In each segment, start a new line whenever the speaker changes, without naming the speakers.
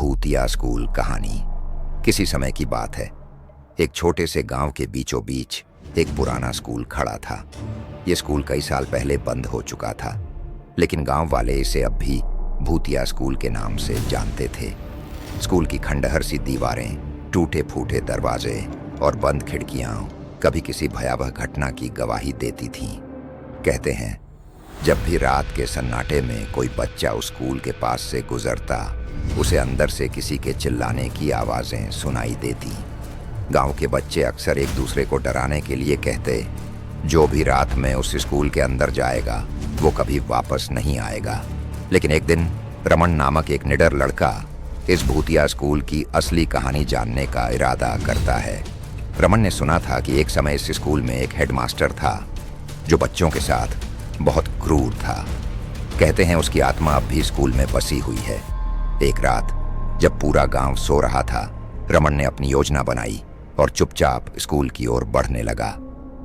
भूतिया स्कूल कहानी। किसी समय की बात है। एक छोटे से गांव के बीचों बीच एक पुराना स्कूल खड़ा था। यह स्कूल कई साल पहले बंद हो चुका था, लेकिन गांव वाले इसे अब भी भूतिया स्कूल के नाम से जानते थे। स्कूल की खंडहर सी दीवारें, टूटे फूटे दरवाजे और बंद खिड़कियां कभी किसी भयावह घटना की गवाही देती थीं। कहते हैं, जब भी रात के सन्नाटे में कोई बच्चा उस स्कूल के पास से गुजरता, उसे अंदर से किसी के चिल्लाने की आवाजें सुनाई देती। गांव के बच्चे अक्सर एक दूसरे को डराने के लिए कहते, जो भी रात में उस स्कूल के अंदर जाएगा वो कभी वापस नहीं आएगा। लेकिन एक दिन रमन नामक एक निडर लड़का इस भूतिया स्कूल की असली कहानी जानने का इरादा करता है। रमन ने सुना था कि एक समय इस स्कूल में एक हेडमास्टर था जो बच्चों के साथ बहुत क्रूर था। कहते हैं उसकी आत्मा अब भी स्कूल में बसी हुई है। एक रात जब पूरा गांव सो रहा था, रमन ने अपनी योजना बनाई और चुपचाप स्कूल की ओर बढ़ने लगा।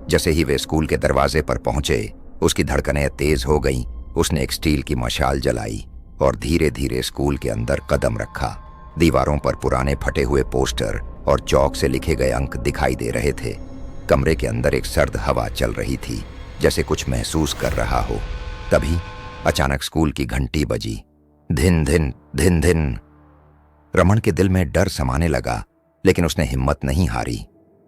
जैसे ही वे स्कूल के दरवाजे पर पहुंचे, उसकी धड़कनें तेज हो गईं। उसने एक स्टील की मशाल जलाई और धीरे धीरे स्कूल के अंदर कदम रखा। दीवारों पर पुराने फटे हुए पोस्टर और चौक से लिखे गए अंक दिखाई दे रहे थे। कमरे के अंदर एक सर्द हवा चल रही थी, जैसे कुछ महसूस कर रहा हो। तभी अचानक स्कूल की घंटी बजी। धिन धिन धिन धिन। रमन के दिल में डर समाने लगा, लेकिन उसने हिम्मत नहीं हारी।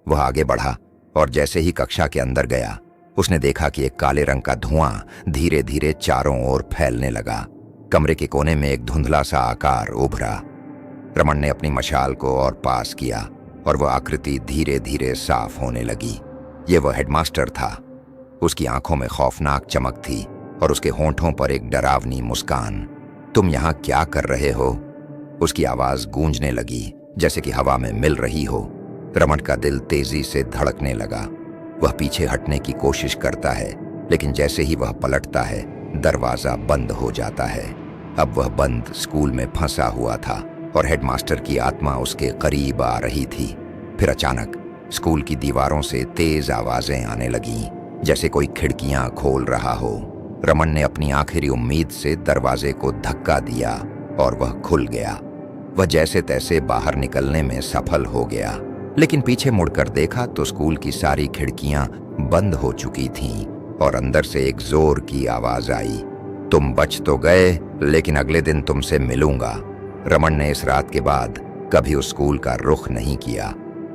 वह आगे बढ़ा और जैसे ही कक्षा के अंदर गया, उसने देखा कि एक काले रंग का धुआं धीरे धीरे चारों ओर फैलने लगा। कमरे के कोने में एक धुंधला सा आकार उभरा। रमन ने अपनी मशाल को और पास किया और वह आकृति धीरे धीरे साफ होने लगी। ये वह हेडमास्टर था। उसकी आंखों में खौफनाक चमक थी और उसके होंठों पर एक डरावनी मुस्कान। तुम यहाँ क्या कर रहे हो? उसकी आवाज गूंजने लगी, जैसे कि हवा में मिल रही हो। रमन का दिल तेजी से धड़कने लगा। वह पीछे हटने की कोशिश करता है, लेकिन जैसे ही वह पलटता है, दरवाजा बंद हो जाता है। अब वह बंद स्कूल में फंसा हुआ था और हेडमास्टर की आत्मा उसके करीब आ रही थी। फिर अचानक स्कूल की दीवारों से तेज आवाजें आने लगीं, जैसे कोई खिड़कियां खोल रहा हो। रमन ने अपनी आखिरी उम्मीद से दरवाजे को धक्का दिया और वह खुल गया। वह जैसे तैसे बाहर निकलने में सफल हो गया, लेकिन पीछे मुड़कर देखा तो स्कूल की सारी खिड़कियां बंद हो चुकी थीं और अंदर से एक जोर की आवाज आई, तुम बच तो गए, लेकिन अगले दिन तुमसे मिलूंगा। रमन ने इस रात के बाद कभी उस स्कूल का रुख नहीं किया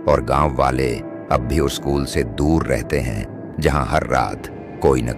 और गांव वाले अब भी उस स्कूल से दूर रहते हैं, जहां हर रात कोई न